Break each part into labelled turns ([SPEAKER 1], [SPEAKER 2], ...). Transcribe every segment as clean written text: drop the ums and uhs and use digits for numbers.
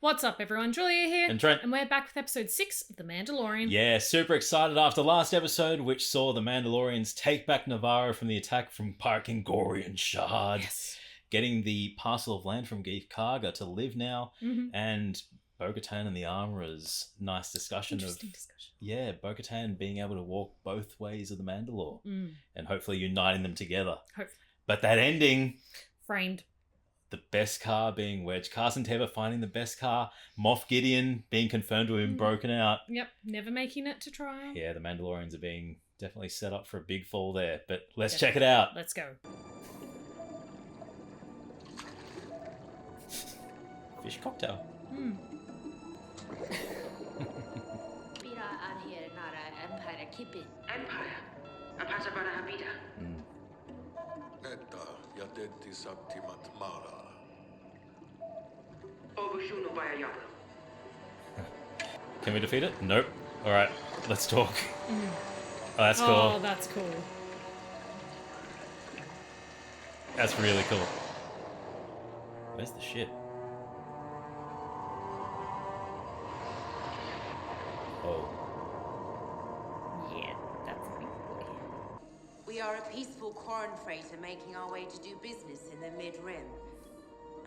[SPEAKER 1] What's up, everyone? Julia here.
[SPEAKER 2] And Trent.
[SPEAKER 1] And we're back with episode 6 of The Mandalorian.
[SPEAKER 2] Yeah, super excited after last episode, which saw the Mandalorians take back Navarro from the attack from Pirate Gorian Shard.
[SPEAKER 1] Yes.
[SPEAKER 2] Getting the parcel of land from Geef Karga to live now.
[SPEAKER 1] Mm-hmm.
[SPEAKER 2] And Bo-Katan and the Armorers. Nice discussion
[SPEAKER 1] Interesting discussion.
[SPEAKER 2] Yeah, Bo-Katan being able to walk both ways of the Mandalore.
[SPEAKER 1] Mm.
[SPEAKER 2] And hopefully uniting them together.
[SPEAKER 1] Hopefully.
[SPEAKER 2] But that ending...
[SPEAKER 1] Framed.
[SPEAKER 2] The best car being Wedge. Carson Teva finding the best car. Moff Gideon being confirmed to have been broken out.
[SPEAKER 1] Yep, never making it to trial.
[SPEAKER 2] Yeah, the Mandalorians are being definitely set up for a big fall there. But let's check it out.
[SPEAKER 1] Let's go.
[SPEAKER 2] Fish cocktail. Can we defeat it? Nope. Alright, let's talk. Oh, that's cool.
[SPEAKER 1] Oh, that's cool.
[SPEAKER 2] That's really cool. Where's the ship? Oh.
[SPEAKER 1] Yeah, that's a big boy.
[SPEAKER 3] We are a peaceful corn freighter making our way to do business in the Mid-Rim.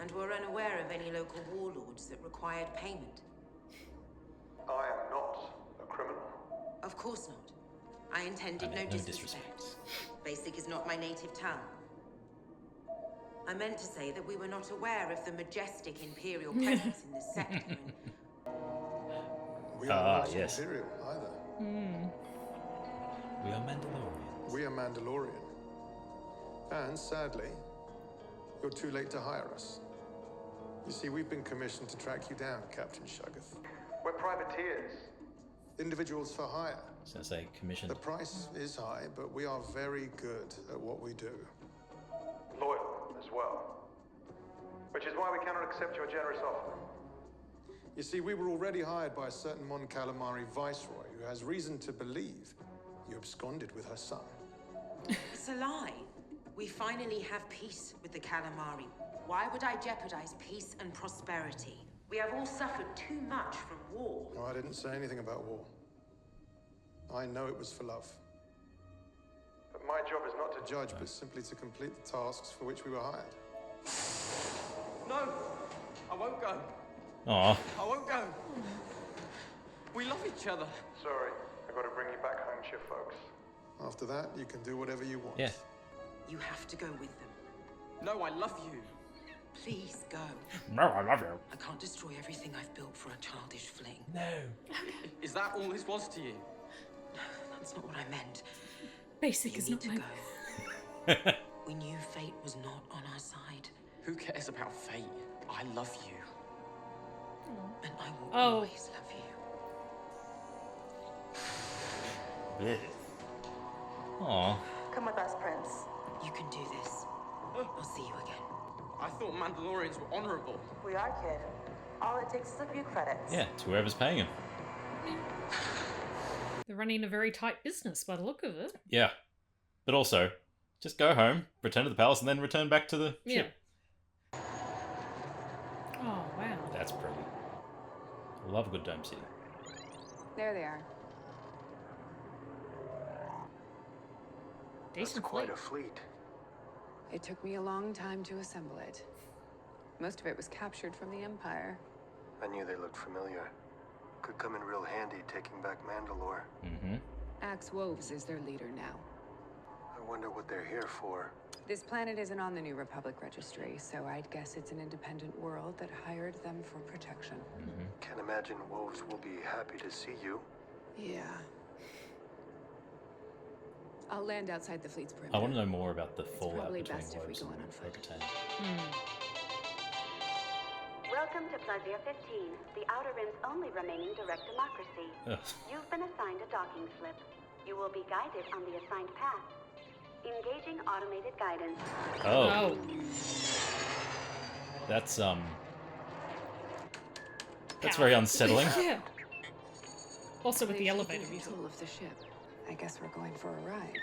[SPEAKER 3] And we're unaware of any local warlords that required payment.
[SPEAKER 4] I am not a criminal.
[SPEAKER 3] Of course not. I intended no disrespect. Basic is not my native tongue. I meant to say that we were not aware of the majestic Imperial presence in this sector.
[SPEAKER 4] We are not
[SPEAKER 2] yes.
[SPEAKER 4] Imperial either.
[SPEAKER 2] We are Mandalorians.
[SPEAKER 4] We are Mandalorian. And sadly, you're too late to hire us. You see, we've been commissioned to track you down, Captain Shuggoth. We're privateers. Individuals for hire.
[SPEAKER 2] So I say commissioned.
[SPEAKER 4] The price is high, but we are very good at what we do. Loyal as well. Which is why we cannot accept your generous offer. You see, we were already hired by a certain Mon Calamari viceroy who has reason to believe you absconded with her son.
[SPEAKER 3] It's a lie. We finally have peace with the Calamari. Why would I jeopardize peace and prosperity? We have all suffered too much from war.
[SPEAKER 4] No, I didn't say anything about war. I know it was for love. But my job is not to judge, but simply to complete the tasks for which we were hired.
[SPEAKER 5] No, I won't go.
[SPEAKER 2] Aw.
[SPEAKER 5] I won't go. We love each other.
[SPEAKER 4] Sorry, I've got to bring you back home to your folks. After that, you can do whatever you want.
[SPEAKER 2] Yeah.
[SPEAKER 3] You have to go with them.
[SPEAKER 5] No, I love you.
[SPEAKER 3] Please go.
[SPEAKER 2] No, I love you.
[SPEAKER 3] I can't destroy everything I've built for a childish fling.
[SPEAKER 2] No.
[SPEAKER 5] Is that all this was to you?
[SPEAKER 3] That's not what I meant.
[SPEAKER 1] Basic
[SPEAKER 3] You
[SPEAKER 1] is
[SPEAKER 3] need
[SPEAKER 1] not
[SPEAKER 3] to
[SPEAKER 1] my...
[SPEAKER 3] go. We knew fate was not on our side.
[SPEAKER 5] Who cares about fate? I love you.
[SPEAKER 3] And I will
[SPEAKER 1] Oh.
[SPEAKER 3] always love you.
[SPEAKER 2] Yeah. Aw.
[SPEAKER 6] Come with us, Prince.
[SPEAKER 3] You can do this. I'll see you again.
[SPEAKER 5] I thought Mandalorians were honorable.
[SPEAKER 6] We are, kid. All it takes is a few credits.
[SPEAKER 2] Yeah, it's whoever's paying him.
[SPEAKER 1] They're running a very tight business by the look of it.
[SPEAKER 2] Yeah. But also, just go home, return to the palace, and then return back to the
[SPEAKER 1] Yeah.
[SPEAKER 2] ship.
[SPEAKER 1] Oh, wow.
[SPEAKER 2] That's pretty. I love a good dome city.
[SPEAKER 7] There they are.
[SPEAKER 1] Decent
[SPEAKER 4] quite
[SPEAKER 1] fleet.
[SPEAKER 4] a fleet.
[SPEAKER 7] It took me a long time to assemble it. Most of it was captured from the Empire.
[SPEAKER 8] I knew they looked familiar. Could come in real handy taking back Mandalore.
[SPEAKER 2] Mm-hmm.
[SPEAKER 7] Axe Woves is their leader now.
[SPEAKER 8] I wonder what they're here for.
[SPEAKER 7] This planet isn't on the New Republic registry, so I'd guess it's an independent world that hired them for protection.
[SPEAKER 8] Can't imagine Wolves will be happy to see you.
[SPEAKER 7] Yeah. I'll land outside the fleet's perimeter.
[SPEAKER 2] I want to know more about the fallout
[SPEAKER 7] probably
[SPEAKER 2] between
[SPEAKER 7] best if we
[SPEAKER 2] Woves
[SPEAKER 7] go
[SPEAKER 2] and
[SPEAKER 7] in on foot.
[SPEAKER 2] Bo-Katan.
[SPEAKER 9] Welcome to Plaisir 15, the Outer Rim's only remaining direct democracy.
[SPEAKER 2] Ugh.
[SPEAKER 9] You've been assigned a docking slip. You will be guided on the assigned path. Engaging automated guidance.
[SPEAKER 2] Oh. That's very unsettling.
[SPEAKER 1] Yeah. Also with the
[SPEAKER 7] They've
[SPEAKER 1] elevator
[SPEAKER 7] taken
[SPEAKER 1] music.
[SPEAKER 7] control of the ship. I guess we're going for a ride.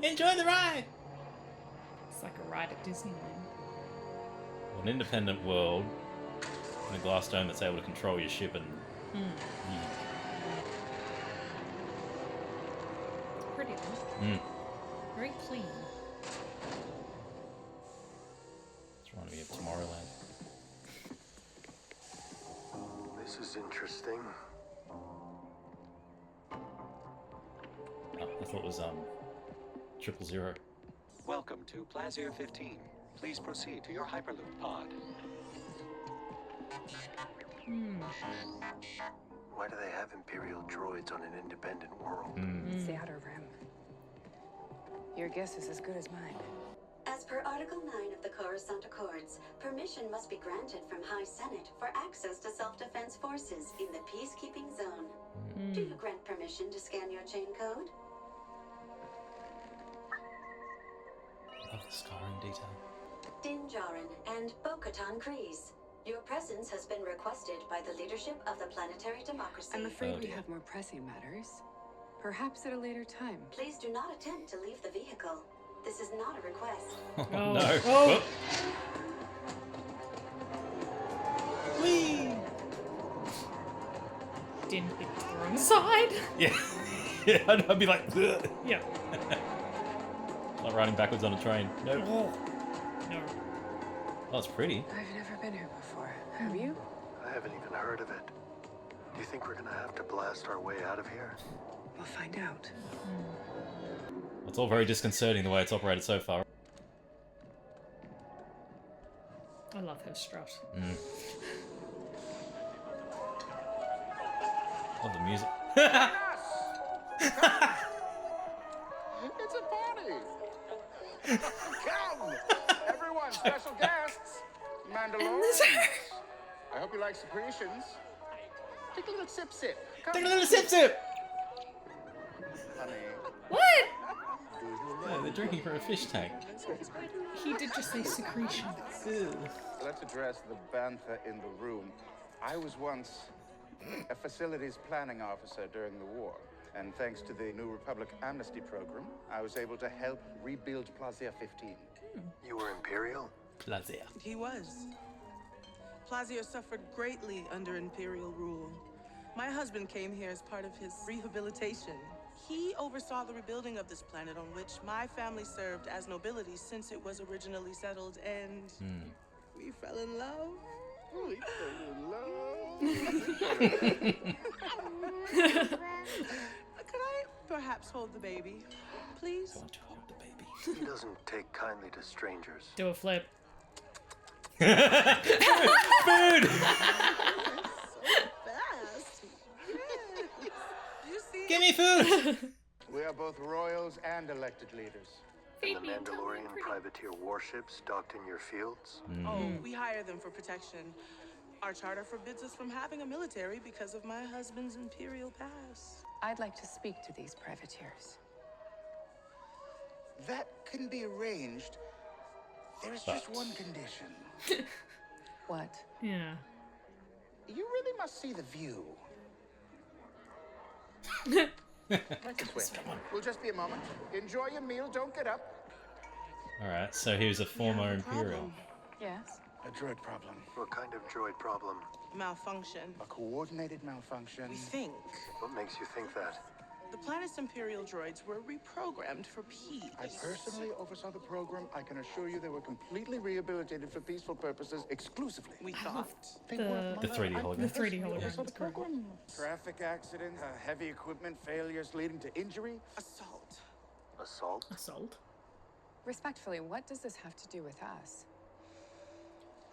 [SPEAKER 2] Enjoy the ride!
[SPEAKER 1] It's like a ride at Disneyland.
[SPEAKER 2] An independent world a glass dome that's able to control your ship and...
[SPEAKER 1] It's pretty though. Very clean.
[SPEAKER 2] It's reminding me of Tomorrowland.
[SPEAKER 8] This is interesting.
[SPEAKER 2] Oh, I thought it was 000.
[SPEAKER 10] Welcome to Plazier 15. Please proceed to your Hyperloop pod.
[SPEAKER 8] Why do they have Imperial droids on an independent world?
[SPEAKER 7] It's the Outer Rim. Your guess is as good as mine.
[SPEAKER 9] As per Article 9 of the Coruscant Accords, permission must be granted from High Senate for access to self-defense forces in the peacekeeping zone. Do you grant permission to scan your chain code?
[SPEAKER 2] Love the scarring detail.
[SPEAKER 9] Din Djarin and Bo-Katan Kryze. Your presence has been requested by the leadership of the planetary democracy.
[SPEAKER 7] I'm afraid we have more pressing matters. Perhaps at a later time.
[SPEAKER 9] Please do not attempt to leave the vehicle. This is not a request.
[SPEAKER 2] Oh, no.
[SPEAKER 1] Oh.
[SPEAKER 2] Whee!
[SPEAKER 1] Didn't hit the wrong side.
[SPEAKER 2] Yeah. Yeah, I'd be like... Ugh.
[SPEAKER 1] Yeah.
[SPEAKER 2] Like riding backwards on a train. No.
[SPEAKER 1] No.
[SPEAKER 2] Oh, it's pretty.
[SPEAKER 7] I've never been here before. Have you?
[SPEAKER 8] I haven't even heard of it. Do you think we're gonna have to blast our way out of here?
[SPEAKER 7] We'll find out.
[SPEAKER 2] It's all very disconcerting the way it's operated so far.
[SPEAKER 1] I love her strut.
[SPEAKER 2] Love the music.
[SPEAKER 11] It's a party! Come! Everyone, special guests! Mandalorians! I hope you like secretions. Take a little sip. Come.
[SPEAKER 2] Take a little sip!
[SPEAKER 11] Honey.
[SPEAKER 1] What?
[SPEAKER 2] Yeah, they're drinking from a fish tank.
[SPEAKER 1] He did just say secretions.
[SPEAKER 11] Let's address the bantha in the room. I was once a facilities planning officer during the war. And thanks to the New Republic Amnesty Program, I was able to help rebuild Plazier 15.
[SPEAKER 8] You were Imperial?
[SPEAKER 2] Plazier.
[SPEAKER 12] He was. Plazier suffered greatly under Imperial rule. My husband came here as part of his rehabilitation. He oversaw the rebuilding of this planet on which my family served as nobility since it was originally settled, and we fell in love.
[SPEAKER 11] We fell in love.
[SPEAKER 12] Could I perhaps hold the baby, please?
[SPEAKER 2] I want to hold the baby.
[SPEAKER 8] He doesn't take kindly to strangers.
[SPEAKER 1] Do a flip.
[SPEAKER 2] Food!
[SPEAKER 12] Fast. You see?
[SPEAKER 2] Give me food!
[SPEAKER 11] We are both royals and elected leaders.
[SPEAKER 8] And the Mandalorian privateer warships docked in your fields?
[SPEAKER 12] Oh, we hire them for protection. Our charter forbids us from having a military because of my husband's Imperial past.
[SPEAKER 7] I'd like to speak to these privateers.
[SPEAKER 11] That can be arranged. There is just one condition.
[SPEAKER 7] What?
[SPEAKER 1] Yeah.
[SPEAKER 11] You really must see the view. This way. We'll just be a moment. Enjoy your meal. Don't get up.
[SPEAKER 2] Alright, so he was a former Imperial.
[SPEAKER 7] Yes?
[SPEAKER 11] A droid problem.
[SPEAKER 8] What kind of droid problem?
[SPEAKER 12] Malfunction.
[SPEAKER 11] A coordinated malfunction.
[SPEAKER 12] We think.
[SPEAKER 8] What makes you think that?
[SPEAKER 12] The planet's Imperial droids were reprogrammed for peace.
[SPEAKER 11] I personally oversaw the program. I can assure you they were completely rehabilitated for peaceful purposes exclusively.
[SPEAKER 12] We thought.
[SPEAKER 2] The 3D hologram.
[SPEAKER 1] The 3D hologram.
[SPEAKER 11] The program. Traffic accident, heavy equipment failures leading to injury.
[SPEAKER 12] Assault.
[SPEAKER 8] Assault?
[SPEAKER 1] Assault?
[SPEAKER 7] Respectfully, what does this have to do with us?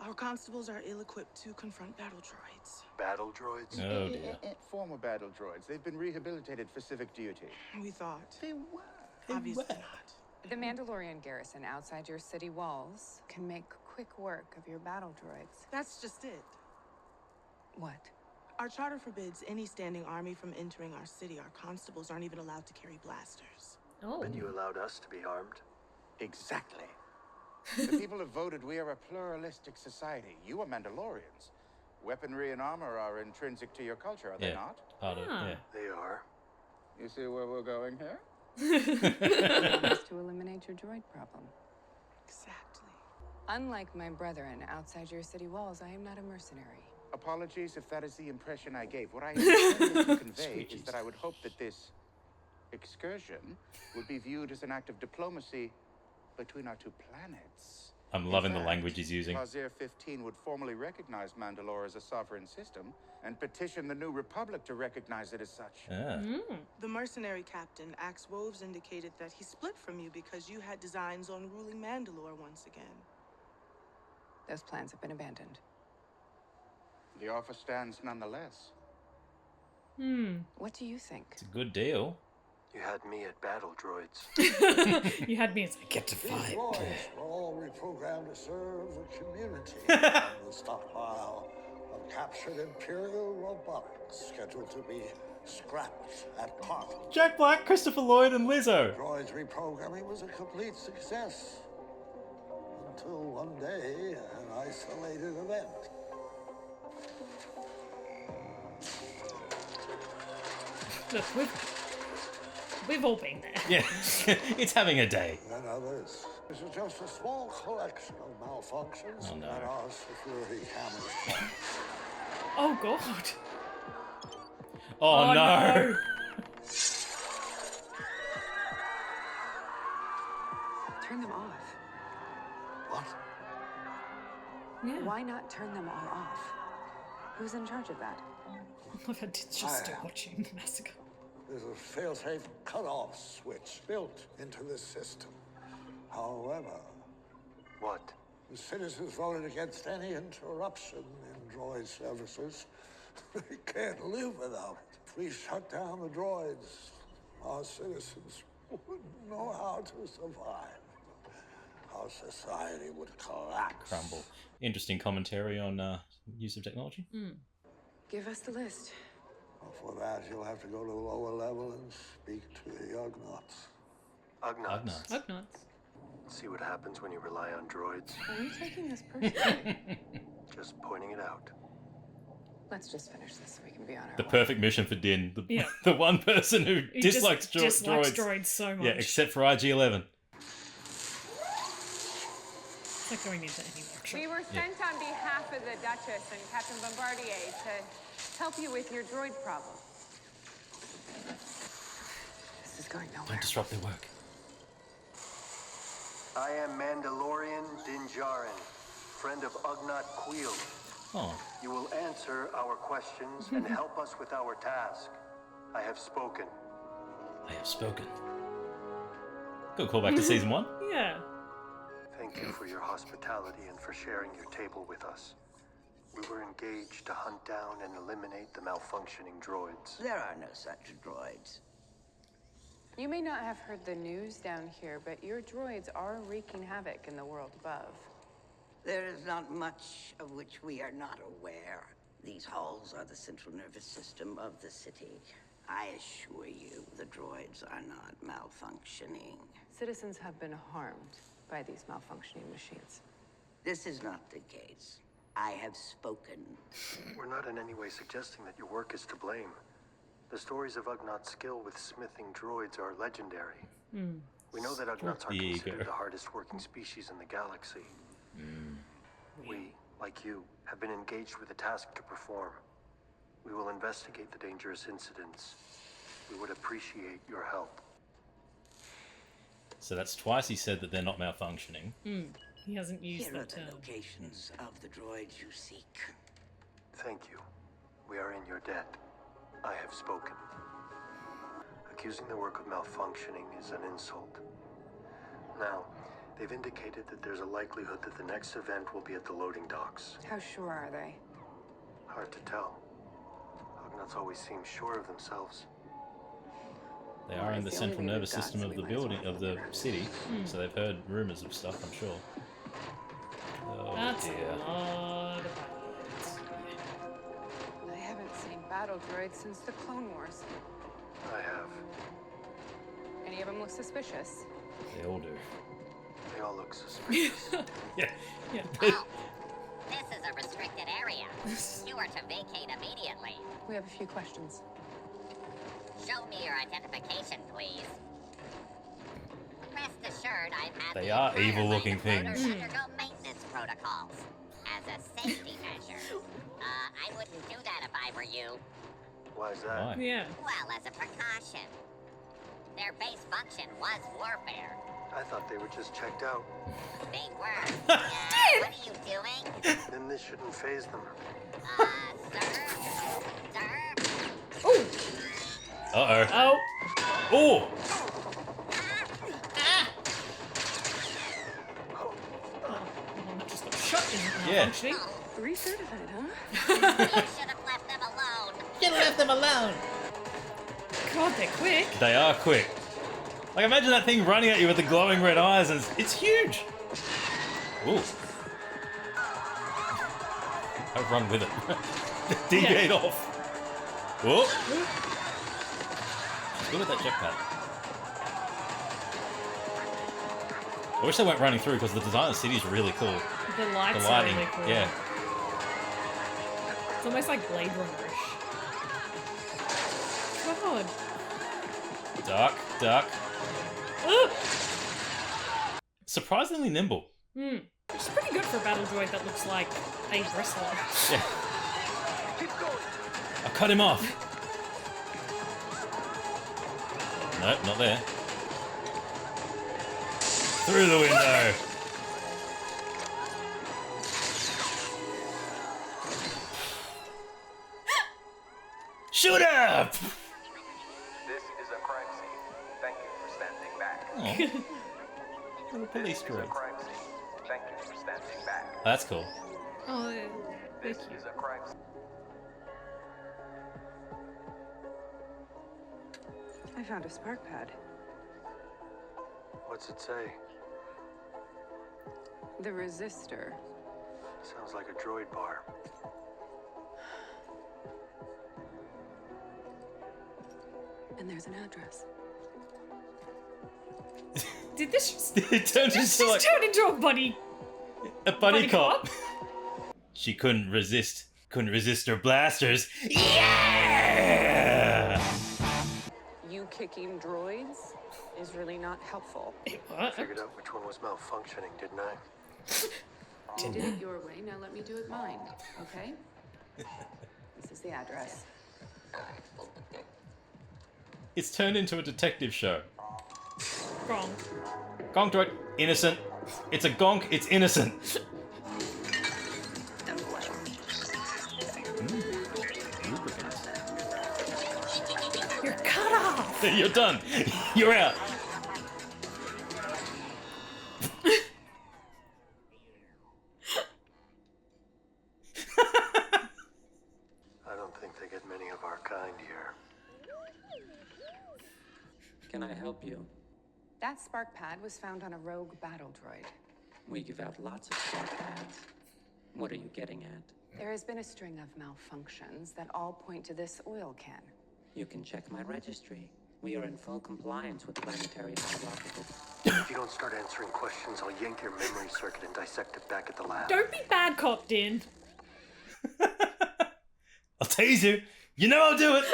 [SPEAKER 12] Our constables are ill-equipped to confront battle droids.
[SPEAKER 8] Battle droids?
[SPEAKER 2] Oh dear.
[SPEAKER 11] Former battle droids. They've been rehabilitated for civic duty.
[SPEAKER 12] We thought.
[SPEAKER 11] They were.
[SPEAKER 12] Obviously not.
[SPEAKER 7] The Mandalorian garrison outside your city walls can make quick work of your battle droids.
[SPEAKER 12] That's just it.
[SPEAKER 7] What?
[SPEAKER 12] Our charter forbids any standing army from entering our city. Our constables aren't even allowed to carry blasters.
[SPEAKER 1] Oh.
[SPEAKER 8] But you allowed us to be armed?
[SPEAKER 11] Exactly. The people have voted we are a pluralistic society. You are Mandalorians. Weaponry and armor are intrinsic to your culture, are they not?
[SPEAKER 2] Part of, yeah.
[SPEAKER 8] They are.
[SPEAKER 11] You see where we're going here?
[SPEAKER 7] To eliminate your droid problem.
[SPEAKER 12] Exactly.
[SPEAKER 7] Unlike my brethren outside your city walls, I am not a mercenary.
[SPEAKER 11] Apologies if that is the impression I gave. What I intended to convey is that I would hope that this excursion would be viewed as an act of diplomacy between our two planets.
[SPEAKER 2] I'm loving the language he's using.
[SPEAKER 11] Clausir 15 would formally recognize Mandalore as a sovereign system and petition the New Republic to recognize it as such.
[SPEAKER 12] The mercenary captain, Axe Woves, indicated that he split from you because you had designs on ruling Mandalore once again.
[SPEAKER 7] Those plans have been abandoned.
[SPEAKER 11] The offer stands nonetheless.
[SPEAKER 7] What do you think?
[SPEAKER 2] It's a good deal.
[SPEAKER 8] You had me at battle droids.
[SPEAKER 1] You had me as I get to
[SPEAKER 13] These
[SPEAKER 1] fight.
[SPEAKER 13] droids were all reprogrammed to serve the community. The stockpile of captured Imperial robotics scheduled to be scrapped at Park.
[SPEAKER 2] Jack Black, Christopher Lloyd, and Lizzo.
[SPEAKER 13] Droids reprogramming was a complete success. Until one day, an isolated event.
[SPEAKER 1] Look, we've all been there.
[SPEAKER 2] Yeah, it's having a day.
[SPEAKER 13] And others. This is just a small collection of malfunctions
[SPEAKER 2] Oh, no.
[SPEAKER 13] that our security cameras caught.
[SPEAKER 1] Oh god.
[SPEAKER 2] Oh, no.
[SPEAKER 7] Turn them off.
[SPEAKER 13] What?
[SPEAKER 1] Yeah.
[SPEAKER 7] Why not turn them all off? Who's in charge of that?
[SPEAKER 1] I've had to just stop watching the massacre.
[SPEAKER 13] There's a fail-safe cutoff switch built into this system. However,
[SPEAKER 8] What?
[SPEAKER 13] the citizens voted against any interruption in droid services. They can't live without it. If we shut down the droids, our citizens wouldn't know how to survive. Our society would collapse.
[SPEAKER 2] Crumble. Interesting commentary on use of technology.
[SPEAKER 7] Give us the list.
[SPEAKER 13] For that, you'll have to go to the lower level and speak to the Ugnaughts.
[SPEAKER 8] Ugnaughts.
[SPEAKER 1] Ugnaughts.
[SPEAKER 8] See what happens when you rely on droids.
[SPEAKER 7] Are you taking this personally?
[SPEAKER 8] Just pointing it out.
[SPEAKER 7] Let's just finish this so we can be on our
[SPEAKER 2] The
[SPEAKER 7] way.
[SPEAKER 2] perfect mission for Din. The one person who dislikes
[SPEAKER 1] dislikes
[SPEAKER 2] droids.
[SPEAKER 1] droids so much.
[SPEAKER 2] Yeah, except for IG-11.
[SPEAKER 1] It's like going into any workshop.
[SPEAKER 14] We were sent on behalf of the Duchess and Captain Bombardier to help you with your droid problem.
[SPEAKER 7] This is going nowhere.
[SPEAKER 2] Don't disrupt their work.
[SPEAKER 8] I am Mandalorian Din Djarin, friend of Ugnaught Queel.
[SPEAKER 2] Oh.
[SPEAKER 8] You will answer our questions and help us with our task. I have spoken.
[SPEAKER 2] I have spoken. Good callback to season 1.
[SPEAKER 1] Yeah.
[SPEAKER 8] Thank you for your hospitality and for sharing your table with us. We were engaged to hunt down and eliminate the malfunctioning droids.
[SPEAKER 15] There are no such droids.
[SPEAKER 7] You may not have heard the news down here, but your droids are wreaking havoc in the world above.
[SPEAKER 15] There is not much of which we are not aware. These halls are the central nervous system of the city. I assure you, the droids are not malfunctioning.
[SPEAKER 7] Citizens have been harmed by these malfunctioning machines.
[SPEAKER 15] This is not the case. I have spoken.
[SPEAKER 8] We're not in any way suggesting that your work is to blame. The stories of Ugnaughts' skill with smithing droids are legendary. We know that Ugnaughts are considered the hardest working species in the galaxy. We, like you, have been engaged with a task to perform. We will investigate the dangerous incidents. We would appreciate your help.
[SPEAKER 2] So that's twice he said that they're not malfunctioning.
[SPEAKER 1] He hasn't used
[SPEAKER 15] Here are
[SPEAKER 1] that
[SPEAKER 15] the
[SPEAKER 1] term.
[SPEAKER 15] locations of the droids you seek.
[SPEAKER 8] Thank you. We are in your debt. I have spoken. Accusing the work of malfunctioning is an insult. Now, they've indicated that there's a likelihood that the next event will be at the loading docks.
[SPEAKER 7] How sure are they?
[SPEAKER 8] Hard to tell. Ugnaughts always seem sure of themselves.
[SPEAKER 2] They are in the central nervous system of the building, of the city, so they've heard rumors of stuff, I'm sure. Oh
[SPEAKER 1] That's
[SPEAKER 2] dear.
[SPEAKER 1] a lot of pilots.
[SPEAKER 7] I haven't seen battle droids since the Clone Wars.
[SPEAKER 8] I have.
[SPEAKER 7] Any of them look suspicious?
[SPEAKER 2] They all do.
[SPEAKER 8] They all look suspicious.
[SPEAKER 2] Yeah.
[SPEAKER 16] Oh, this is a restricted area. You are to vacate immediately.
[SPEAKER 7] We have a few questions.
[SPEAKER 16] Show me your identification, please. Rest assured, I've had
[SPEAKER 2] They
[SPEAKER 16] the
[SPEAKER 2] are
[SPEAKER 16] entire
[SPEAKER 2] evil-looking
[SPEAKER 16] line of motors
[SPEAKER 2] things.
[SPEAKER 16] undergo maintenance protocols as a safety measure. I wouldn't do that if I were you.
[SPEAKER 8] Why is that?
[SPEAKER 2] Why?
[SPEAKER 1] Yeah.
[SPEAKER 16] Well, as a precaution. Their base function was warfare.
[SPEAKER 8] I thought they were just checked out.
[SPEAKER 16] They were. What are you doing?
[SPEAKER 8] Then this shouldn't phase them.
[SPEAKER 16] Sir?
[SPEAKER 1] Ooh.
[SPEAKER 2] Uh-oh.
[SPEAKER 1] Oh.
[SPEAKER 2] Oh!
[SPEAKER 1] That just got shut, isn't it?
[SPEAKER 2] Yeah.
[SPEAKER 1] Actually.
[SPEAKER 7] Recertified, huh?
[SPEAKER 16] You should have left them alone.
[SPEAKER 2] You left them alone.
[SPEAKER 1] God, they're quick.
[SPEAKER 2] They are quick. Like, imagine that thing running at you with the glowing red eyes, and it's huge. Ooh. I've run with it. Deviate off. Whoa. She's good at that jetpack. I wish they weren't running through because the design of the city is really cool.
[SPEAKER 1] The lights
[SPEAKER 2] The lighting,
[SPEAKER 1] are really cool.
[SPEAKER 2] yeah.
[SPEAKER 1] It's almost like Blade Runner-ish. God.
[SPEAKER 2] Duck.
[SPEAKER 1] Ugh.
[SPEAKER 2] Surprisingly nimble.
[SPEAKER 1] Hmm. Which is pretty good for a battle droid that looks like a wrestler.
[SPEAKER 2] Yeah. I cut him off. Nope, not there. Through the window. Shoot up!
[SPEAKER 17] This is a crime scene. Thank you for standing back.
[SPEAKER 2] Little police
[SPEAKER 17] This is a
[SPEAKER 2] droid.
[SPEAKER 17] crime scene. Thank you for standing back.
[SPEAKER 2] That's cool.
[SPEAKER 1] Oh, yeah.
[SPEAKER 17] This is a crime scene.
[SPEAKER 7] I found a spark pad.
[SPEAKER 8] What's it say?
[SPEAKER 7] The resistor.
[SPEAKER 8] Sounds like a droid bar.
[SPEAKER 7] And there's an address.
[SPEAKER 1] Did this just,
[SPEAKER 2] It turned into like
[SPEAKER 1] turn into a buddy
[SPEAKER 2] buddy cop. She couldn't resist her blasters. Yeah!
[SPEAKER 7] You kicking droids is really not helpful.
[SPEAKER 8] I figured out which one was malfunctioning, didn't I?
[SPEAKER 7] You did it your way, now let me do it mine, okay? This is the address.
[SPEAKER 2] It's turned into a detective show.
[SPEAKER 1] Wrong.
[SPEAKER 2] Gonk droid, innocent. It's a gonk, it's innocent.
[SPEAKER 1] You're cut off.
[SPEAKER 2] You're done. You're out.
[SPEAKER 8] I don't think they get many of our kind here.
[SPEAKER 5] Can I help you?
[SPEAKER 7] That spark pad was found on a rogue battle droid.
[SPEAKER 5] We give out lots of spark pads. What are you getting at?
[SPEAKER 7] There has been a string of malfunctions that all point to this oil can.
[SPEAKER 5] You can check my registry. We are in full compliance with planetary biological.
[SPEAKER 8] If you don't start answering questions, I'll yank your memory circuit and dissect it back at the lab.
[SPEAKER 1] Don't be bad cop, Din.
[SPEAKER 2] I'll tease you. You know I'll do it.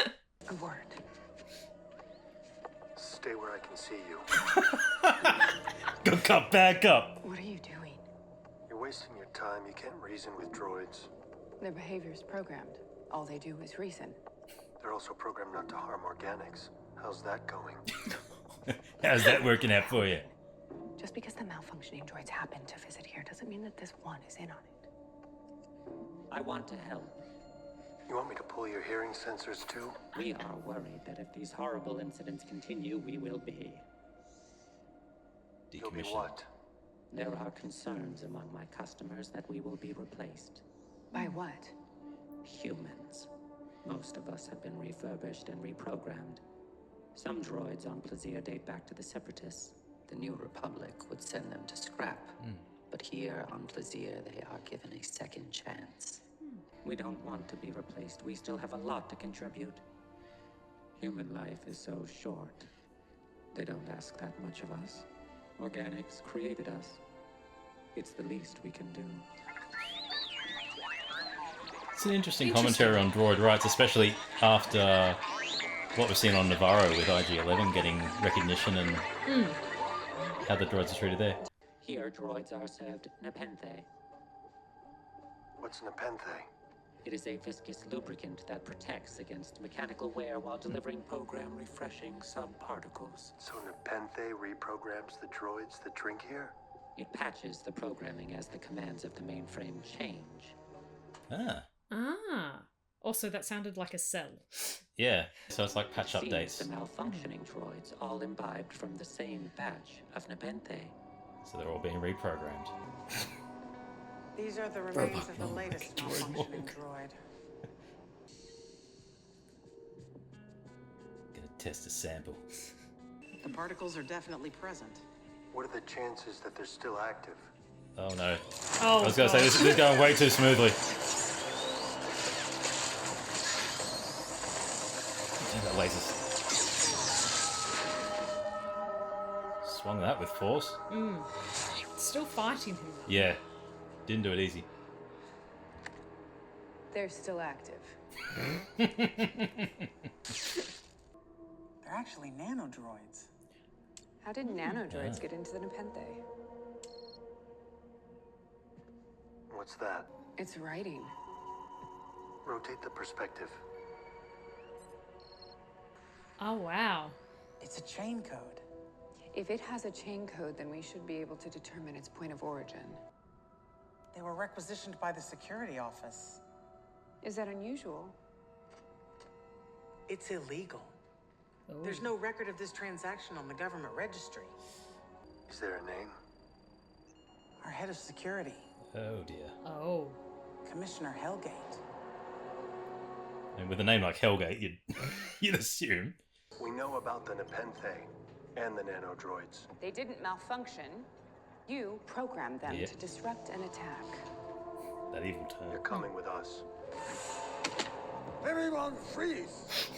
[SPEAKER 7] A word.
[SPEAKER 8] Stay where I can see you.
[SPEAKER 2] Good cop, bad cop.
[SPEAKER 7] What are you doing?
[SPEAKER 8] You're wasting your time. You can't reason with droids.
[SPEAKER 7] Their behavior's programmed. All they do is reason.
[SPEAKER 8] They're also programmed not to harm organics. How's that going?
[SPEAKER 2] How's that working out for you?
[SPEAKER 7] Just because the malfunctioning droids happen to visit here doesn't mean that this one is in on it.
[SPEAKER 5] I want to help.
[SPEAKER 8] You want me to pull your hearing sensors too?
[SPEAKER 5] We are worried that if these horrible incidents continue, we will be.
[SPEAKER 8] You'll be what?
[SPEAKER 5] There are concerns among my customers that we will be replaced.
[SPEAKER 7] By what?
[SPEAKER 5] Humans. Most of us have been refurbished and reprogrammed. Some droids on Plazir date back to the Separatists.
[SPEAKER 18] The New Republic would send them to scrap. But here on Plazir, they are given a second chance.
[SPEAKER 5] We don't want to be replaced. We still have a lot to contribute. Human life is so short. They don't ask that much of us. Organics created us. It's the least we can do.
[SPEAKER 2] It's an interesting commentary on droid rights, especially after what we've seen on Navarro with IG-11 getting recognition and how the droids are treated there.
[SPEAKER 5] Here, droids are served nepenthe.
[SPEAKER 8] What's nepenthe?
[SPEAKER 5] It is a viscous lubricant that protects against mechanical wear while delivering program-refreshing subparticles.
[SPEAKER 8] So Nepenthe reprograms the droids that drink here?
[SPEAKER 5] It patches the programming as the commands of the mainframe change.
[SPEAKER 2] Ah.
[SPEAKER 1] Ah. Also, that sounded like a cell.
[SPEAKER 2] Yeah, so it's like patch updates.
[SPEAKER 5] The malfunctioning droids all imbibed from the same batch of Nepenthe.
[SPEAKER 2] So they're all being reprogrammed.
[SPEAKER 6] These are the remains of the latest malfunctioning droid.
[SPEAKER 2] Gonna test a sample.
[SPEAKER 6] The particles are definitely present.
[SPEAKER 8] What are the chances that they're still active?
[SPEAKER 2] Oh no.
[SPEAKER 1] Oh,
[SPEAKER 2] I was gonna say, this is going way too smoothly. That lasers. Swung that with force.
[SPEAKER 1] Still fighting him.
[SPEAKER 2] Yeah. Didn't do it easy.
[SPEAKER 7] They're still active.
[SPEAKER 6] They're actually nanodroids.
[SPEAKER 7] How did nanodroids get into the Nepenthe?
[SPEAKER 8] What's that?
[SPEAKER 7] It's writing.
[SPEAKER 8] Rotate the perspective.
[SPEAKER 1] Oh, wow.
[SPEAKER 6] It's a chain code.
[SPEAKER 7] If it has a chain code, then we should be able to determine its point of origin.
[SPEAKER 6] They were requisitioned by the security office.
[SPEAKER 7] Is that unusual?
[SPEAKER 6] It's illegal.
[SPEAKER 1] Oh.
[SPEAKER 6] There's no record of this transaction on the government registry.
[SPEAKER 8] Is there a name?
[SPEAKER 6] Our head of security,
[SPEAKER 2] Oh dear.
[SPEAKER 1] Oh.
[SPEAKER 6] Commissioner Hellgate.
[SPEAKER 2] And with a name like Hellgate, you'd assume.
[SPEAKER 8] We know about the Nepenthe and the nanodroids.
[SPEAKER 7] They didn't malfunction. You programmed them to disrupt an attack.
[SPEAKER 2] That evil turn.
[SPEAKER 8] You're coming with us.
[SPEAKER 13] Everyone freeze!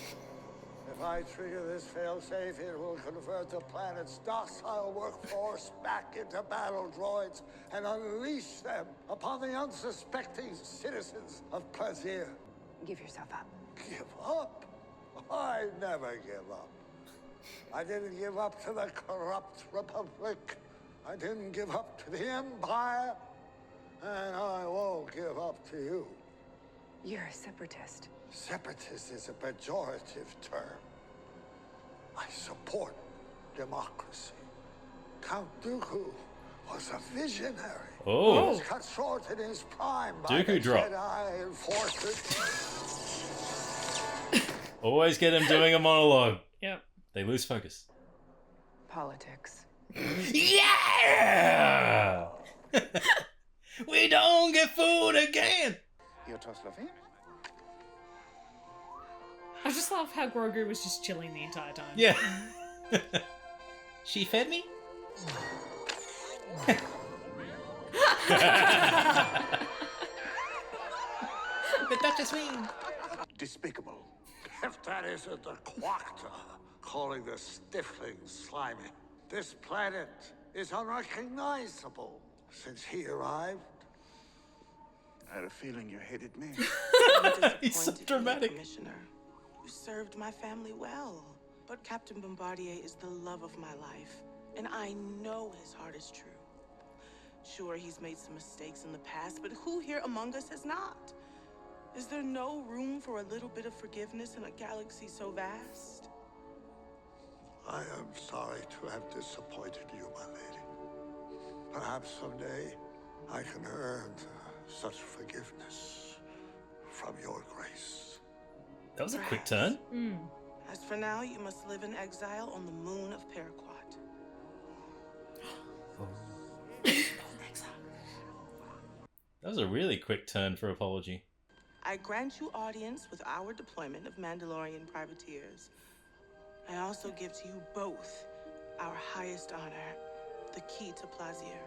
[SPEAKER 13] If I trigger this failsafe, it will convert the planet's docile workforce back into battle droids and unleash them upon the unsuspecting citizens of Plaisir.
[SPEAKER 7] Give yourself up.
[SPEAKER 13] Give up? I never give up. I didn't give up to the corrupt Republic. I didn't give up to the Empire. And I won't give up to you.
[SPEAKER 7] You're a separatist.
[SPEAKER 13] Separatist is a pejorative term. I support democracy. Count Dooku was a visionary.
[SPEAKER 2] Oh.
[SPEAKER 13] He was cut short in his prime by
[SPEAKER 2] Dooku
[SPEAKER 13] the
[SPEAKER 2] drop.
[SPEAKER 13] Jedi enforcers.
[SPEAKER 2] Always get him doing a monologue.
[SPEAKER 1] Yep.
[SPEAKER 2] They lose focus.
[SPEAKER 7] Politics.
[SPEAKER 2] Yeah! We don't get food again!
[SPEAKER 11] Your toast, Luffy?
[SPEAKER 1] I just love how Grogu was just chilling the entire time.
[SPEAKER 2] Yeah. She fed me? But that just means
[SPEAKER 13] Despicable. If that isn't the Quacta calling the stifling slimy. This planet is unrecognizable since he arrived.
[SPEAKER 11] I had a feeling you hated me.
[SPEAKER 2] He's so dramatic.
[SPEAKER 12] Commissioner, you served my family well. But Captain Bombardier is the love of my life, and I know his heart is true. Sure, he's made some mistakes in the past, but who here among us has not? Is there no room for a little bit of forgiveness in a galaxy so vast?
[SPEAKER 13] I am sorry to have disappointed you, my lady. Perhaps someday I can earn such forgiveness from your grace.
[SPEAKER 2] That was a quick turn.
[SPEAKER 12] As for now, you must live in exile on the moon of Paraquat.
[SPEAKER 2] That was a really quick turn for apology.
[SPEAKER 12] I grant you audience with our deployment of Mandalorian privateers. I also give to you both our highest honor, the key to Plaisir.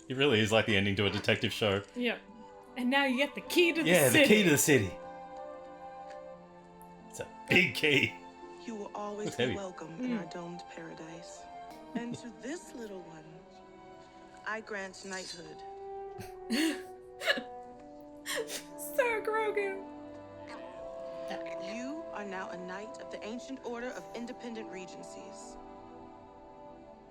[SPEAKER 2] It really is like the ending to a detective show.
[SPEAKER 1] Yep. And now you get the key to the city.
[SPEAKER 2] Yeah, the key to the city. It's a big key.
[SPEAKER 12] You will always
[SPEAKER 2] Looks
[SPEAKER 12] be
[SPEAKER 2] heavy.
[SPEAKER 12] welcome in our domed paradise. And to this little one, I grant knighthood.
[SPEAKER 1] Sir Grogu.
[SPEAKER 12] You are now a knight of the Ancient Order of Independent Regencies.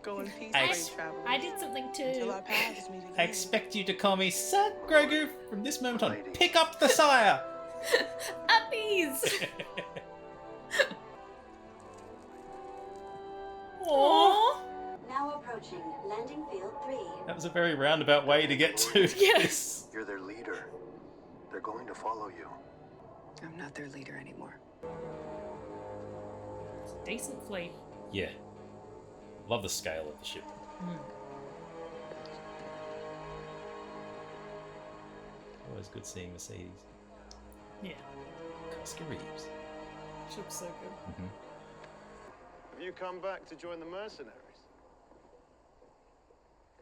[SPEAKER 12] Go in peace,
[SPEAKER 2] I-
[SPEAKER 12] brave traveler.
[SPEAKER 1] I did something
[SPEAKER 12] Until
[SPEAKER 1] too.
[SPEAKER 12] our paths meet again.
[SPEAKER 2] I expect you to call me Sir Grogu from this moment on. Pick up the sire!
[SPEAKER 1] Uppies! Aww.
[SPEAKER 9] Now approaching landing field 3.
[SPEAKER 2] That was a very roundabout way to get to this.
[SPEAKER 8] You're their leader. They're going to follow you.
[SPEAKER 7] I'm not their leader anymore.
[SPEAKER 1] Decent fleet.
[SPEAKER 2] Yeah. Love the scale of the ship. Always good seeing Mercedes.
[SPEAKER 1] Yeah.
[SPEAKER 2] Oscar Reeves.
[SPEAKER 1] Ship's so good.
[SPEAKER 4] Have you come back to join the mercenaries?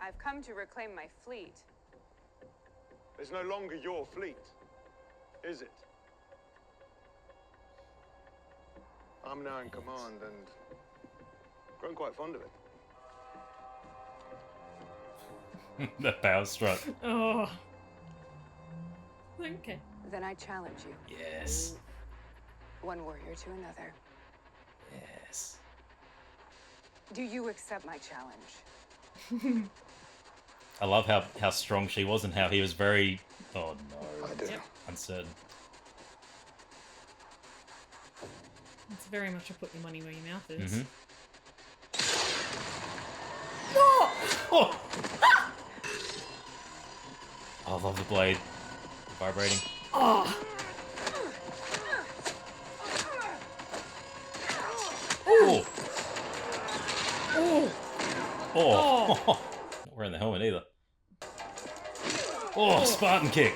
[SPEAKER 14] I've come to reclaim my fleet.
[SPEAKER 4] It's no longer your fleet, is it? I'm now in command and grown quite fond of it.
[SPEAKER 2] The bow strut.
[SPEAKER 1] Oh. Okay.
[SPEAKER 7] Then I challenge you.
[SPEAKER 2] Yes.
[SPEAKER 7] One warrior to another.
[SPEAKER 2] Yes.
[SPEAKER 7] Do you accept my challenge?
[SPEAKER 2] I love how strong she was and how he was very, oh no,
[SPEAKER 4] I do.
[SPEAKER 1] Yep.
[SPEAKER 2] uncertain.
[SPEAKER 1] It's very much a put your money where your mouth is.
[SPEAKER 2] Mm-hmm.
[SPEAKER 1] Oh!
[SPEAKER 2] Oh! I love the blade. Vibrating.
[SPEAKER 1] Oh!
[SPEAKER 2] Oh!
[SPEAKER 1] Oh!
[SPEAKER 2] Oh! Not wearing the helmet either. Oh, Spartan kick.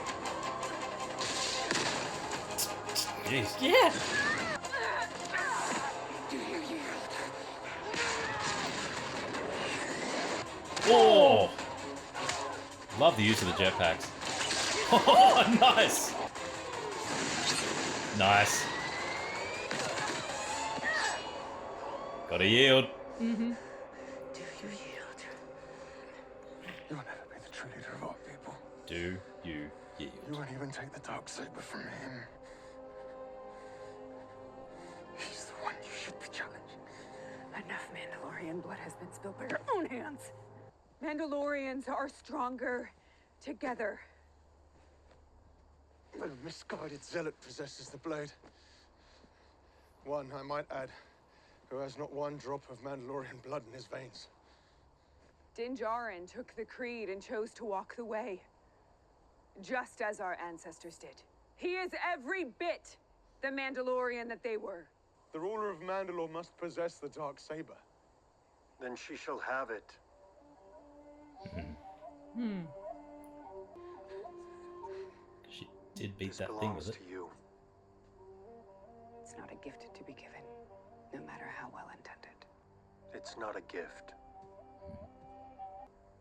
[SPEAKER 2] Jeez.
[SPEAKER 1] Yeah!
[SPEAKER 2] Oh! Love the use of the jetpacks. Oh, nice! Nice. Gotta yield.
[SPEAKER 1] Mm-hmm.
[SPEAKER 4] You'll never be the true leader of our people.
[SPEAKER 2] Do you yield?
[SPEAKER 4] You won't even take the dark saber from him. He's the one you should be challenging.
[SPEAKER 7] Enough Mandalorian blood has been spilled by your own hands.
[SPEAKER 14] Mandalorians are stronger together.
[SPEAKER 4] A misguided zealot possesses the blade. One, I might add, who has not one drop of Mandalorian blood in his veins.
[SPEAKER 14] Din Djarin took the creed and chose to walk the way, just as our ancestors did. He is every bit the Mandalorian that they were.
[SPEAKER 4] The ruler of Mandalore must possess the dark saber.
[SPEAKER 8] Then she shall have it.
[SPEAKER 2] She did beat
[SPEAKER 8] This
[SPEAKER 2] that thing
[SPEAKER 8] belongs
[SPEAKER 2] with it.
[SPEAKER 8] to you.
[SPEAKER 7] It's not a gift to be given, no matter how well intended.
[SPEAKER 8] It's not a gift.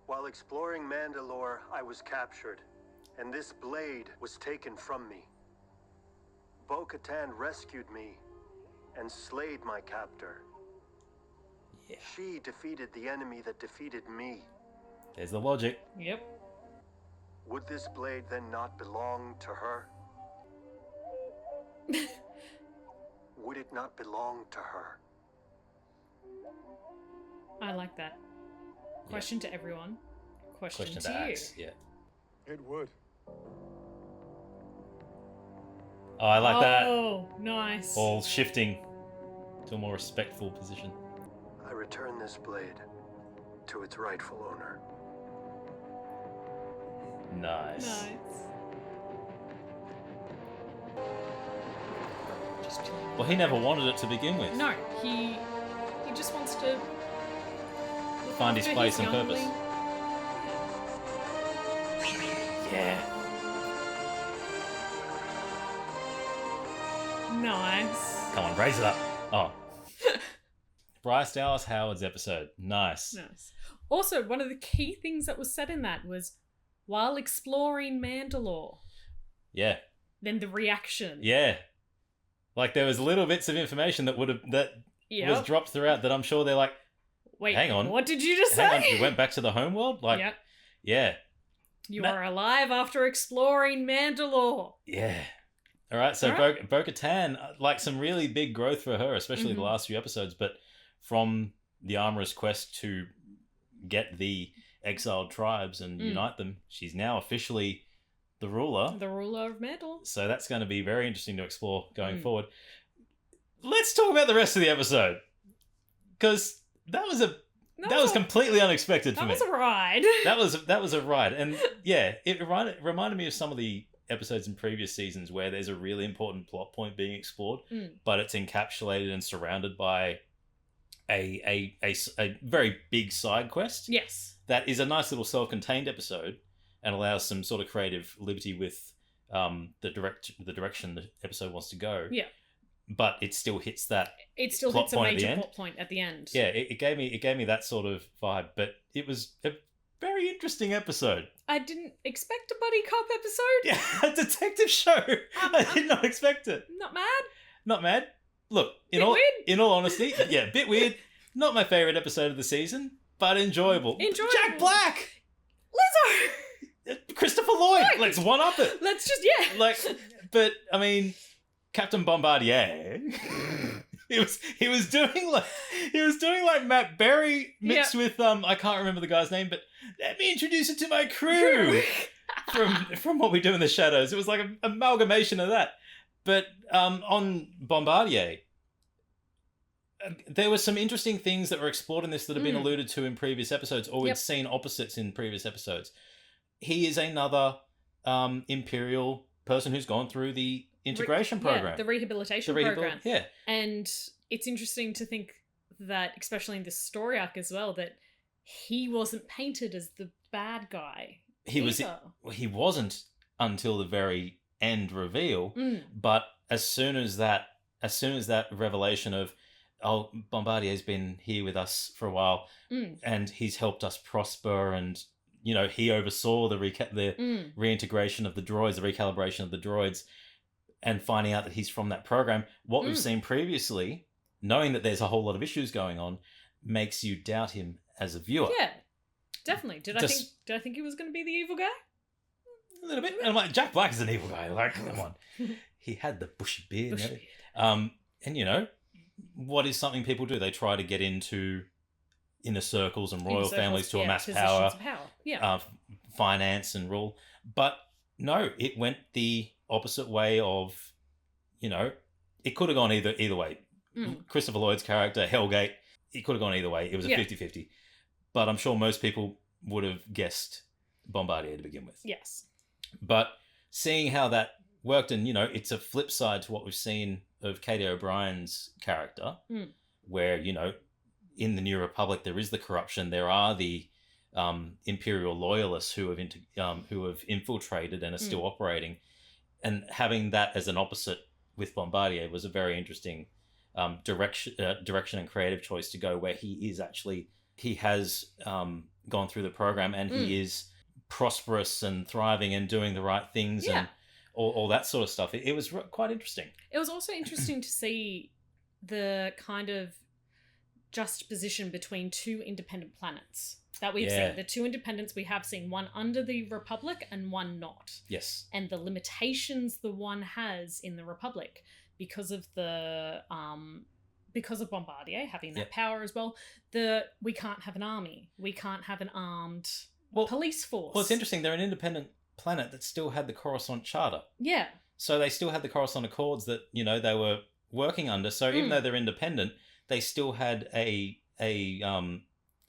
[SPEAKER 8] While exploring Mandalore, I was captured, and this blade was taken from me. Bo-Katan rescued me and slayed my captor.
[SPEAKER 2] Yeah.
[SPEAKER 8] She defeated the enemy that defeated me.
[SPEAKER 2] There's the logic.
[SPEAKER 1] Yep.
[SPEAKER 8] Would this blade then not belong to her? Would it not belong to her?
[SPEAKER 1] I like that. Question to everyone. Question
[SPEAKER 2] Question
[SPEAKER 1] to
[SPEAKER 2] to
[SPEAKER 1] you.
[SPEAKER 2] Axe, yeah.
[SPEAKER 4] It would.
[SPEAKER 2] Oh, I like that.
[SPEAKER 1] Oh, nice.
[SPEAKER 2] All shifting to a more respectful position.
[SPEAKER 8] I return this blade to its rightful owner.
[SPEAKER 2] Nice.
[SPEAKER 1] Nice.
[SPEAKER 2] Well, he never wanted it to begin with.
[SPEAKER 1] No, he just wants to look
[SPEAKER 2] Find his
[SPEAKER 1] after
[SPEAKER 2] place and
[SPEAKER 1] youngling.
[SPEAKER 2] purpose. Yeah.
[SPEAKER 1] Nice.
[SPEAKER 2] Come on, raise it up. Oh. Bryce Dallas Howard's episode. Nice.
[SPEAKER 1] Nice. Also, one of the key things that was said in that was while exploring Mandalore,
[SPEAKER 2] Yeah.
[SPEAKER 1] then the reaction.
[SPEAKER 2] Yeah. Like there was little bits of information that was
[SPEAKER 1] Yep.
[SPEAKER 2] dropped throughout that I'm sure they're like,
[SPEAKER 1] Wait,
[SPEAKER 2] hang on.
[SPEAKER 1] what did you just
[SPEAKER 2] hang on,
[SPEAKER 1] say?
[SPEAKER 2] you went back to the homeworld? Like,
[SPEAKER 1] Yep.
[SPEAKER 2] yeah.
[SPEAKER 1] You are alive after exploring Mandalore.
[SPEAKER 2] Yeah. All right, so
[SPEAKER 1] All right.
[SPEAKER 2] Bo-Katan, like some really big growth for her, especially the last few episodes, but from the Armorer's quest to get the exiled tribes and unite them. She's now officially the ruler.
[SPEAKER 1] The ruler of Mandalore.
[SPEAKER 2] So that's going to be very interesting to explore going forward. Let's talk about the rest of the episode, because that was completely unexpected for me.
[SPEAKER 1] That was a ride.
[SPEAKER 2] That was a ride, and yeah, it reminded me of some of the episodes in previous seasons where there's a really important plot point being explored, but it's encapsulated and surrounded by a very big side quest.
[SPEAKER 1] Yes,
[SPEAKER 2] that is a nice little self-contained episode and allows some sort of creative liberty with the direction the episode wants to go.
[SPEAKER 1] Yeah.
[SPEAKER 2] But it still hits that.
[SPEAKER 1] It still hits a major plot point at the end.
[SPEAKER 2] Yeah, it gave me that sort of vibe, but it was a very interesting episode.
[SPEAKER 1] I didn't expect a buddy cop episode.
[SPEAKER 2] Yeah, a detective show. I did not expect it.
[SPEAKER 1] Not mad.
[SPEAKER 2] Not mad. Look, in all honesty, yeah, bit weird. Not my favorite episode of the season, but enjoyable. Jack Black,
[SPEAKER 1] Lizzo,
[SPEAKER 2] Christopher Lloyd. Let's one up it.
[SPEAKER 1] Let's just
[SPEAKER 2] but I mean, Captain Bombardier. He was doing like Matt Berry mixed with I can't remember the guy's name, but let me introduce it to my crew from What We Do in the Shadows. It was like an amalgamation of that. But on Bombardier, there were some interesting things that were explored in this that have been alluded to in previous episodes, or we'd seen opposites in previous episodes. He is another Imperial person who's gone through the integration program.
[SPEAKER 1] The rehabilitation program. Yeah. And it's interesting to think that, especially in this story arc as well, that he wasn't painted as the bad guy. He
[SPEAKER 2] wasn't until the very end reveal, but as soon as that revelation of, oh, Bombardier's been here with us for a while and he's helped us prosper, and you know, he oversaw the reintegration of the droids, the recalibration of the droids, and finding out that he's from that program. What we've seen previously, knowing that there's a whole lot of issues going on, makes you doubt him as a viewer.
[SPEAKER 1] Yeah, definitely. Did I think he was going to be the evil guy?
[SPEAKER 2] A little bit. And I'm like, Jack Black is an evil guy. Like, come on. He had the bushy beard. And you know, what is something people do? They try to get into inner circles and royal families to amass power, finance and rule. But no, it went the opposite way of, you know, it could have gone either way. Christopher Lloyd's character, Hellgate, it could have gone either way. It was a 50-50. But I'm sure most people would have guessed Bombardier to begin with.
[SPEAKER 1] Yes.
[SPEAKER 2] But seeing how that worked, and, you know, it's a flip side to what we've seen of Katie O'Brien's character, where, you know, in the New Republic, there is the corruption. There are the Imperial loyalists who have infiltrated and are still operating. And having that as an opposite with Bombardier was a very interesting direction and creative choice to go, where he has gone through the program and he is prosperous and thriving and doing the right things and all that sort of stuff. It was quite interesting.
[SPEAKER 1] It was also interesting to see the kind of juxtaposition between two independent planets that we've seen. The two independents we have seen, one under the Republic and one not.
[SPEAKER 2] Yes.
[SPEAKER 1] And the limitations the one has in the Republic because of Bombardier having that power as well. We can't have an army. We can't have an armed police force.
[SPEAKER 2] Well, it's interesting. They're an independent planet that still had the Coruscant Charter.
[SPEAKER 1] Yeah.
[SPEAKER 2] So they still had the Coruscant Accords that, you know, they were working under. So even though they're independent, they still had a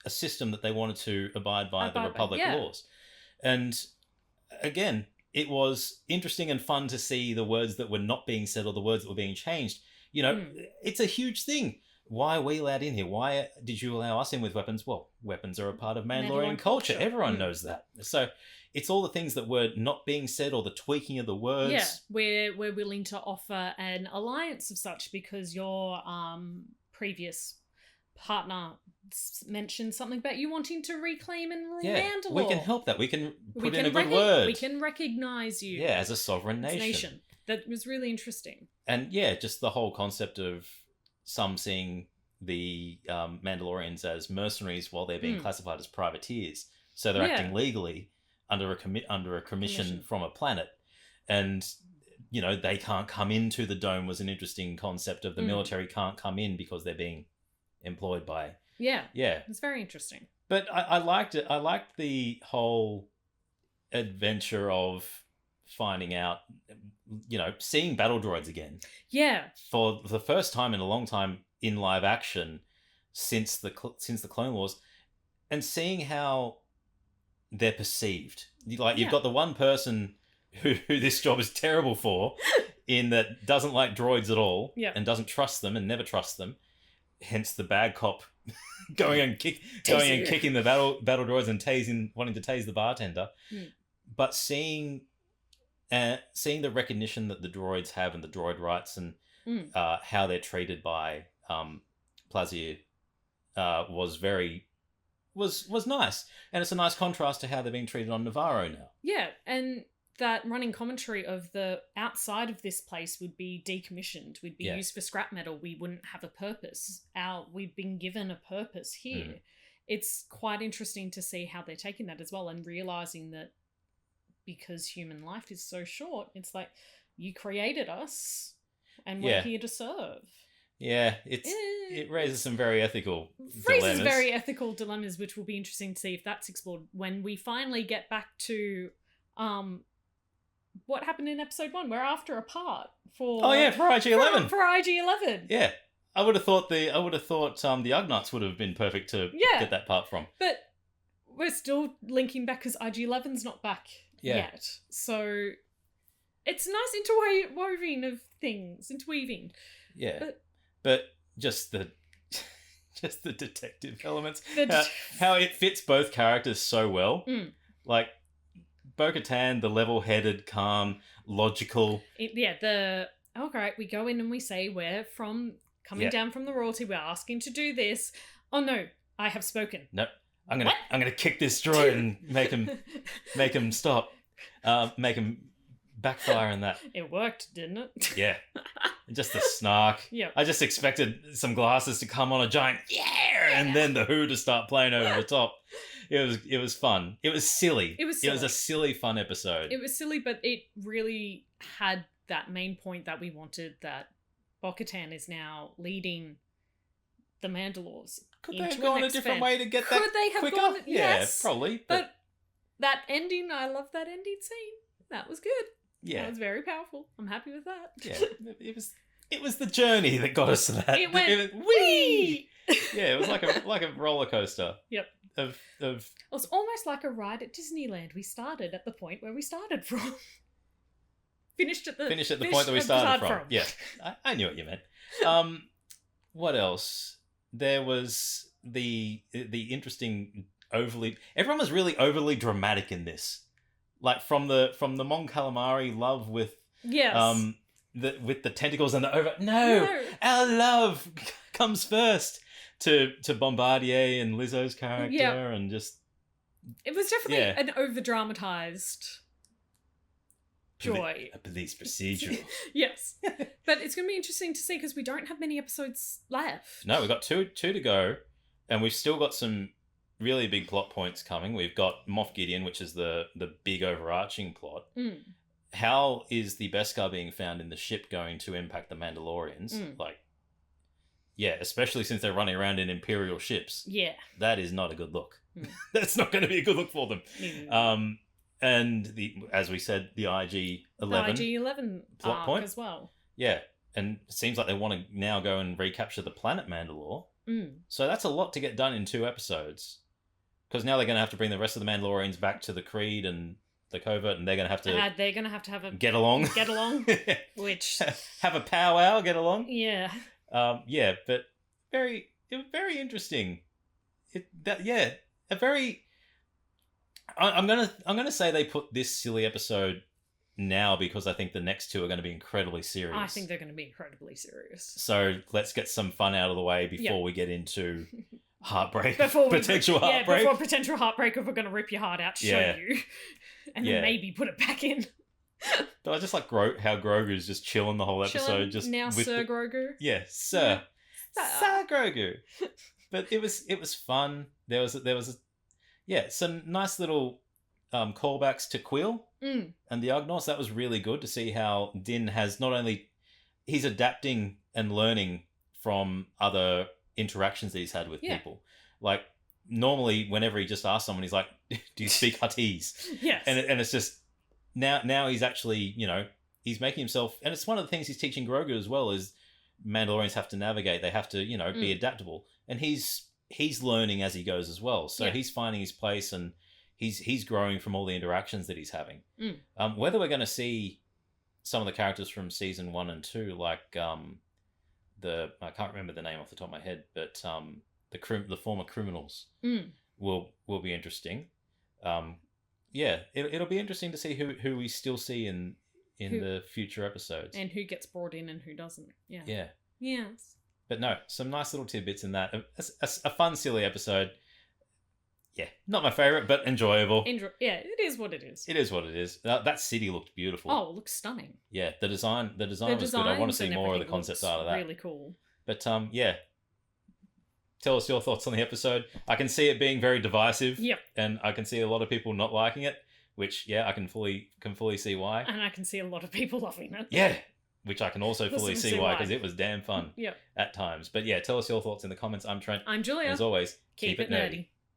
[SPEAKER 2] system that they wanted to abide by the Republic laws. And again, it was interesting and fun to see the words that were not being said or the words that were being changed. You know, it's a huge thing. Why are we allowed in here? Why did you allow us in with weapons? Well, weapons are a part of Mandalorian culture. Everyone knows that. So it's all the things that were not being said or the tweaking of the words.
[SPEAKER 1] Yeah, we're willing to offer an alliance of such because your previous partner mentioned something about you wanting to reclaim and rule Mandalore.
[SPEAKER 2] We can help that. We can put in a good word.
[SPEAKER 1] We can recognize you.
[SPEAKER 2] Yeah, as a sovereign nation.
[SPEAKER 1] That was really interesting.
[SPEAKER 2] And yeah, just the whole concept of some seeing the Mandalorians as mercenaries while they're being classified as privateers. So they're acting legally under a commission from a planet. And, you know, they can't come into the dome was an interesting concept of the military can't come in because they're being employed by...
[SPEAKER 1] Yeah. It's very interesting.
[SPEAKER 2] But I liked it. I liked the whole adventure of finding out, seeing battle droids again.
[SPEAKER 1] Yeah.
[SPEAKER 2] For the first time in a long time in live action since the Clone Wars, and seeing how they're perceived. You've got the one person who this job is terrible for, in that doesn't like droids at all, and doesn't trust them and never trusts them. Hence the bad cop going and kicking the battle droids and wanting to tase the bartender. But seeing the recognition that the droids have and the droid rights and how they're treated by Plazier was nice, and it's a nice contrast to how they're being treated on Navarro now.
[SPEAKER 1] Yeah, and that running commentary of the outside of this place would be decommissioned, we'd be used for scrap metal, we wouldn't have a purpose. We've been given a purpose here. It's quite interesting to see how they're taking that as well, and realizing that because human life is so short, it's like, you created us and we're here to serve.
[SPEAKER 2] Yeah, it raises some very ethical dilemmas.
[SPEAKER 1] Which will be interesting to see if that's explored when we finally get back to what happened in episode 1. We're after a part for
[SPEAKER 2] IG-11.
[SPEAKER 1] For IG-11.
[SPEAKER 2] Yeah. I would have thought the Ugnaughts would have been perfect to get that part from.
[SPEAKER 1] But we're still linking back because IG-11's not back yet. So it's nice interweaving of things.
[SPEAKER 2] Yeah. But just the detective elements. How it fits both characters so well. Like Bo-Katan, the level-headed, calm, logical.
[SPEAKER 1] Great, we go in and we say we're coming down from the royalty, we're asking to do this. Oh no, I have spoken.
[SPEAKER 2] No, I'm gonna kick this droid and make him stop. Make him backfire in that.
[SPEAKER 1] It worked, didn't it?
[SPEAKER 2] Yeah. Just the snark.
[SPEAKER 1] Yeah.
[SPEAKER 2] I just expected some glasses to come on a giant and then the Who to start playing over the top. It was fun. It was silly. It was a silly, fun episode.
[SPEAKER 1] It was silly, but it really had that main point that we wanted, that Bo-Katan is now leading the Mandalores.
[SPEAKER 2] Could they have gone a different way to get that quicker?
[SPEAKER 1] Yes.
[SPEAKER 2] Yeah, probably.
[SPEAKER 1] But that ending, I love that ending scene. That was good.
[SPEAKER 2] Yeah.
[SPEAKER 1] That was very powerful. I'm happy with that.
[SPEAKER 2] Yeah. It was the journey that got us to that.
[SPEAKER 1] It went wee!
[SPEAKER 2] Yeah, it was like a roller coaster.
[SPEAKER 1] Yep.
[SPEAKER 2] Of
[SPEAKER 1] It was almost like a ride at Disneyland. We started at the point where we started from. Finished at the
[SPEAKER 2] point that we started from. Yeah. I knew what you meant. What else? There was the interesting everyone was really overly dramatic in this. Like from the Mon Calamari love with with the tentacles and the our love comes first to Bombardier and Lizzo's character and just
[SPEAKER 1] it was definitely an over dramatized joy.
[SPEAKER 2] A police procedural.
[SPEAKER 1] Yes. But it's going to be interesting to see because we don't have many episodes left.
[SPEAKER 2] No, we've got two to go, and we've still got some really big plot points coming. We've got Moff Gideon, which is the big overarching plot. How is the Beskar being found in the ship going to impact the Mandalorians? Especially since they're running around in Imperial ships.
[SPEAKER 1] Yeah.
[SPEAKER 2] That is not a good look. That's not going to be a good look for them. And as we said, the IG-11 plot point
[SPEAKER 1] as well.
[SPEAKER 2] Yeah, and it seems like they want to now go and recapture the planet Mandalore. So that's a lot to get done in 2 episodes. Because now they're going to have to bring the rest of the Mandalorians back to the Creed and the Covert, and they're going to have to
[SPEAKER 1] have a
[SPEAKER 2] get along,
[SPEAKER 1] which
[SPEAKER 2] have a powwow, get along.
[SPEAKER 1] Yeah.
[SPEAKER 2] But very interesting. I'm gonna say they put this silly episode now because I think the next 2 are going to be incredibly serious.
[SPEAKER 1] I think they're going to be incredibly serious.
[SPEAKER 2] So let's get some fun out of the way before we get into heartbreak.
[SPEAKER 1] Before
[SPEAKER 2] potential heartbreak
[SPEAKER 1] if we're going to rip your heart out to show you. And then maybe put it back in.
[SPEAKER 2] But I just like how Grogu's just chilling the whole episode. Just
[SPEAKER 1] now
[SPEAKER 2] with
[SPEAKER 1] Sir Grogu.
[SPEAKER 2] Yeah, Sir. Sir Grogu. But it was fun. There was some nice little callbacks to Quill and the Ugnaughts. That was really good to see how Din has not only he's adapting and learning from other interactions that he's had with people. Like normally whenever he just asks someone, he's like, "Do you speak Huttese?"
[SPEAKER 1] Yes.
[SPEAKER 2] And it's just now he's actually, he's making himself, and it's one of the things he's teaching Grogu as well, is Mandalorians have to navigate. They have to, be adaptable, and he's learning as he goes as well. So he's finding his place, and he's growing from all the interactions that he's having. Whether we're going to see some of the characters from season 1 and 2, like I can't remember the name off the top of my head, but the former criminals will be interesting. It'll be interesting to see who we still see in the future episodes,
[SPEAKER 1] and who gets brought in and who doesn't. Yeah.
[SPEAKER 2] But no, some nice little tidbits in that. A fun, silly episode. Yeah, not my favorite, but enjoyable.
[SPEAKER 1] It is what it is.
[SPEAKER 2] It is what it is. That city looked beautiful.
[SPEAKER 1] Oh, it looks stunning.
[SPEAKER 2] Yeah, the design was good. I want to see more of the concept art of that.
[SPEAKER 1] Really cool.
[SPEAKER 2] But tell us your thoughts on the episode. I can see it being very divisive.
[SPEAKER 1] Yep.
[SPEAKER 2] And I can see a lot of people not liking it, which I can fully see why.
[SPEAKER 1] And I can see a lot of people loving it.
[SPEAKER 2] Yeah. Which I can also fully see why, because it was damn fun
[SPEAKER 1] yep.
[SPEAKER 2] at times. But tell us your thoughts in the comments. I'm Trent.
[SPEAKER 1] I'm Julia.
[SPEAKER 2] As always,
[SPEAKER 1] keep it nerdy.